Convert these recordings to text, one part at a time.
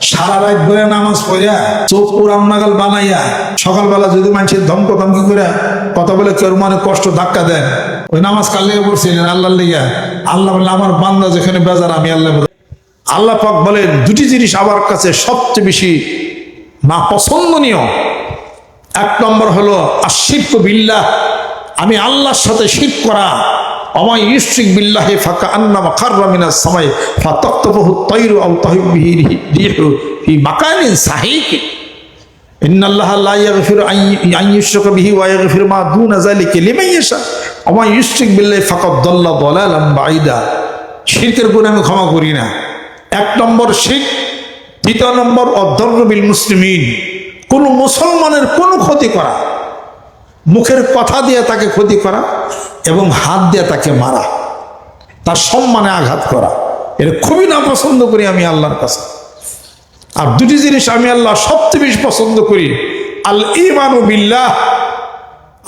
সারা রাত ধরে নামাজ পড়িয়া চোখ পুরান নাগাল বানাইয়া সকালবেলা যদি মানুষের ধমকি করে কথা বলে কেউ মানে কষ্ট ধাক্কা দেন, ওই নামাজ কার লেগে পড়ছিলেন? আল্লাহর লেগে। আল্লাহ বলে আমার বান্দা যেখানে বেজার আমি আল্লাহ। আল্লাহ পাক বলেন দুটি জিনিস আমার কাছে সবচেয়ে বেশি না পছন্দনীয়। এক নম্বর হলো আশিরকু বিল্লাহ, আমি আল্লাহর সাথে শিরক করা। ওমাই ইউশরিক বিল্লাহি ফাকান্নামা খাররা মিনাস সামাই ফাতাকতাফুহু আত-তায়রু আও তাহবু বিহি রিহু ফি মাকানিন সাহিক। ইন্নাল্লাহা লা ইয়াগফিরু আন ইউশরাকা বিহি ওয়া ইয়াগফিরু মা দুনা যালিকা লিমান ইয়াশা। ওমাই ইউশরিক বিল্লাহি ফাকাদ দাল্লা দালালান বাঈদা। শিরকের গুনাহ আমি ক্ষমা করি না। এক নম্বর শিরক। দ্বিতীয় নম্বর অদ্দররু বিল মুসলিমিন, কোন মুসলমানের কোনো ক্ষতি করা, মুখের কথা দিয়ে তাকে ক্ষতি করা এবং হাত দিয়ে তাকে মারা, তার সম্মানে আঘাত করা, এটা খুবই না পছন্দ করি আমি আল্লাহর কাছে। আর দুটি জিনিস আমি আল্লাহ সবচেয়ে বেশি পছন্দ করি। আল ঈমানু বিল্লাহ,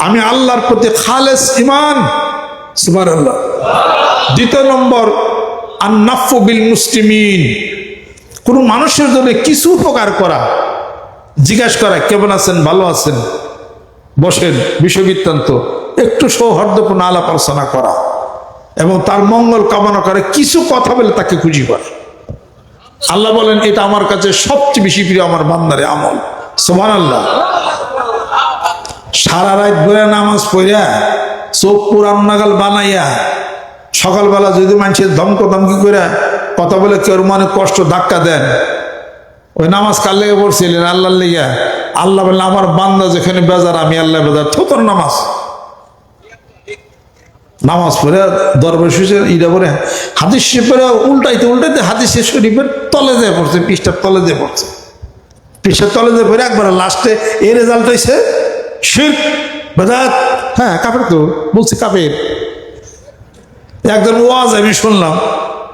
আমি আল্লাহর প্রতি খালেস ঈমান, সুবহানাল্লাহ। দ্বিতীয় নম্বর আন নাফু বিল মুসলিমিন, কোন মানুষের জন্য কিছু উপকার করা, জিজ্ঞাসা করা কেমন আছেন, ভালো আছেন, বসেন, বিষয় বৃত্তান্ত, একটু সৌহার্দ্যপূর্ণ আলাপ আলোচনা করা এবং তার মঙ্গল কামনা করে কিছু কথা বলে তাকে খুশি করে। আল্লাহ বলেন এটা আমার কাছে সবচেয়ে বেশি প্রিয় আমার বান্দারে আমল, সুবহানাল্লাহ। সারা রাত ধরে নামাজ পড়িয়া চোখ পুরান নাগাল বানাইয়া সকালবেলা যদি মানুষের ধমকি করে কথা বলে কেউ মানে কষ্ট ধাক্কা দেন, ওই নামাজ কার লেগে পড়ছিলেন? আল্লাহর লেগে। আল্লাহ বললেন আমার বান্দা যেখানে বেজার আমি আল্লাহ বেজার। ছোটর নামাজ পড়ে দরবার শেষে ইটা পরে হাদিস পরে উল্টাইতে হাদিস শরীফের তলে যেয়ে পড়ছে, পৃষ্ঠার তলে যেয়ে পড়ছে, পৃষ্ঠার তলে যেয়ে পড়ে একবার লাস্টে এই রেজাল্ট হয়েছে শিরক বেদাত। হ্যাঁ কাফের, তো বলছি কাফের। একজন ওয়াজ আমি শুনলাম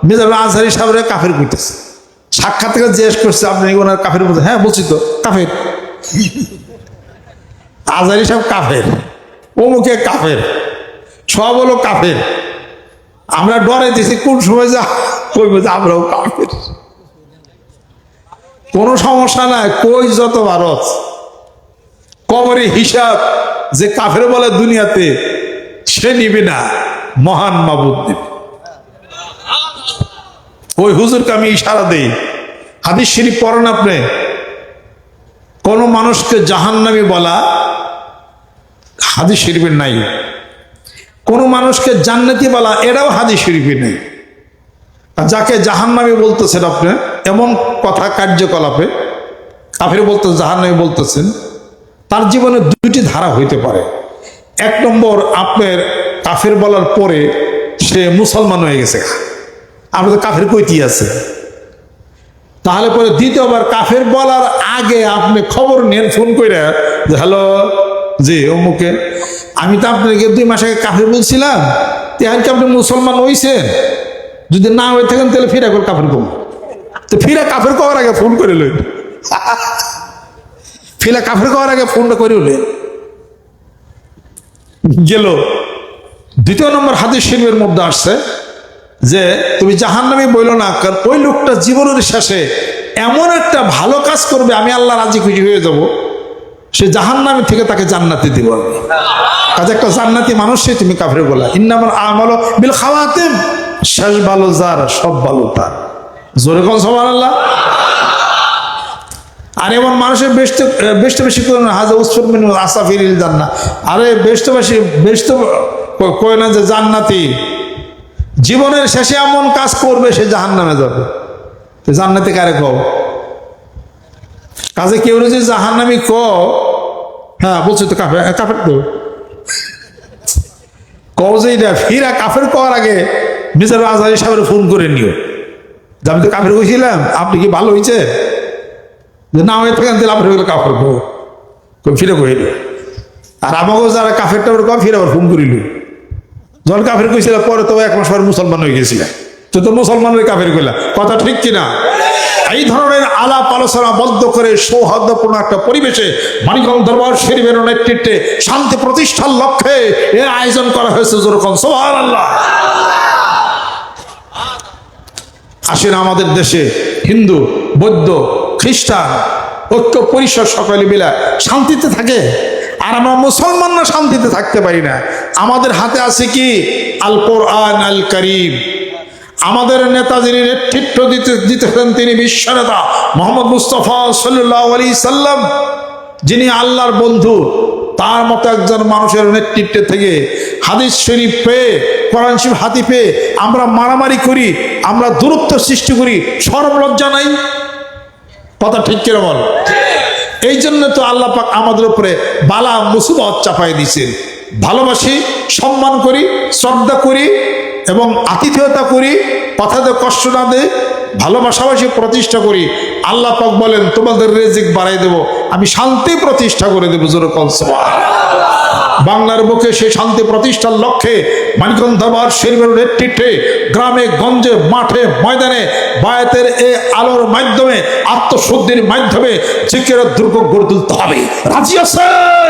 মেজর আজহারি সাহেবরা কাফের করতেছে, সাক্ষাৎ থেকে জিজ্ঞেস করছে আপনি ওনার কাফের বলছে? হ্যাঁ বলছি তো কাফের। আজহারি সাহেব কাফের, অমুকে কাফের, সব হলো কাফের। আমরা ডরে দিছি কোন সময় যা কইব যে আমরাও কাফের। কোনো সমস্যা নাই, কই যত ভারত কবরে হিসাব যে কাফের বলে দুনিয়াতে সে নিবে না, মহান মাবুদ নিবে। ওই হুজুরকে আমি ইশারা দেই, হাদিস শরীফ পড়েন আপনি, কোন মানুষকে জাহান্নামী বলা হাদিস শরীফের নাই, কোন মানুষকে জান্নাতি বলা এটাও হাদিস শরীফে নেই। আর যাকে জাহান্নামী বলতেছেন আপনি এমন কথা কার্যকলাপে কাফের বলতে জাহান্নামী বলতেছেন, তার জীবনে দুইটি ধারা হইতে পারে। এক নম্বর আপনার কাফের বলার পরে সে মুসলমান হয়ে গেছে, আমাদের কাফের কইতি আছে, তাহলে পরে দ্বিতীয়বার কাফের বলার আগে আপনি খবর নেন ফোন করে, হ্যালো জি অমুকে, আমি তো আপনাকে 2 মাস আগে কাফের বলছিলাম, এখন কি আপনি মুসলমান হইছেন? যদি না হয়ে থাকেন তাহলে ফিরা করে কাফের কম, তো ফিরা কাফের করার আগে ফোন করে লইন, ফিরা কাফের করার আগে ফোনটা করে লইন গেল। দ্বিতীয় নম্বর হাদিস শরীফের মধ্যে আসছে যে তুমি জাহান্নামী বইল না, কারণ ওই লোকটা জীবনের শেষে এমন একটা ভালো কাজ করবে আমি আল্লাহ রাজি খুশি হয়ে যাব, সে জাহান্নামী থেকে তাকে জান্নাতি দিব। কাজে একটা জান্নাতি মানুষ সে তুমি কাফের বলা। ইন্নামাল আমালু বিল খাওয়াতিম, শেষ ভালো যার সব ভালো তার। জোরে কোন সুবহানাল্লাহ। আর এমন মানুষের বেশটা বেশি করে না, হাজা উসফুর মিন আসাফিরিল জান্নাহ। আরে বেশটা কয় না যে জান্নাতি জীবনের শেষে এমন কাজ করবে সে জাহান্নামে যাবে, জান্নাতি কারে কও? কাজে কেউ যদি জাহান্নামী হ্যাঁ বলছি তো কাফের, কাফের তো কও যে এটা ফিরা কাফের করার আগে মিজানুর আজহারী সাহেবের ফোন করে নিও যে আমি তো কাফের কইছিলাম, আপনি কি ভালো হয়েছে? যে না হয়ে থাকেন তাহলে আপনার কাফের ফিরে কইল। আর আমাকেও যারা কাফের টাফের কম ফিরে আবার ফোন করিল, যখন কাফের কইছিল পরে তো 1 মাস পর মুসলমান হয়ে গেছিল, তো মুসলমানের কাফের কইলা, কথা ঠিক কিনা? এই ধরনের আলাপ আলোচনা বদ্ধ করে সৌহার্দ্যপূর্ণ একটা পরিবেশে মানিকগঞ্জ দরবার শরীফের নেতৃত্বে শান্তি প্রতিষ্ঠার লক্ষ্যে এর আয়োজন করা হয়েছে। যেরকম সুবহানাল্লাহ। আসেন আমাদের দেশে হিন্দু, বৌদ্ধ, খ্রিস্টান ঐক্য পরিষদ সকলে মিলে শান্তিতে থাকে, আর আমরা মুসলমানরা শান্তিতে থাকতে পারি না। আমাদের হাতে আছে কি? আল কোরআন আল কারীম। আমাদের নেতা যিনি নেতৃত্ব দিতেছেন তিনি বিশ্বনেতা মোহাম্মদ মুস্তাফা সাল্লাল্লাহু আলাইহি সাল্লাম, যিনি আল্লাহর বন্ধু। তার মতো একজন মানুষের নেতৃত্বে থেকে হাদিস শরীফ পেয়ে, কোরআন শরীফ হাতি পেয়ে আমরা মারামারি করি, আমরা দূরত্ব সৃষ্টি করি, শরম লজ্জা নাই? কথা ঠিক কিনা বল? এই জন্য তো আল্লাহ পাক আমাদের উপরে বালা মুসিবত চাপাই দিয়েছেন। ভালোবাসি, সম্মান করি, শ্রদ্ধা করি এবং আতিথেয়তা করি, কথাতে কষ্ট না দে, ভালোবাসাবাসি প্রতিষ্ঠা করি। আল্লাহ পাক বলেন তোমাদের রিজিক বাড়াই দেব, আমি শান্তি প্রতিষ্ঠা করে দেবো। জোরে কল সুবহানাল্লাহ। বাংলার বুকে সেই শান্তি প্রতিষ্ঠার লক্ষ্যে মানিকগঞ্জ দরবার শরীফের নেতৃত্বে গ্রামে গঞ্জে মাঠে ময়দানে বায়াতের এই আলোর মাধ্যমে আত্মশুদ্ধির মাধ্যমে জিকিরের দুর্গ গড়ে তুলতে হবে। রাজি আছেন?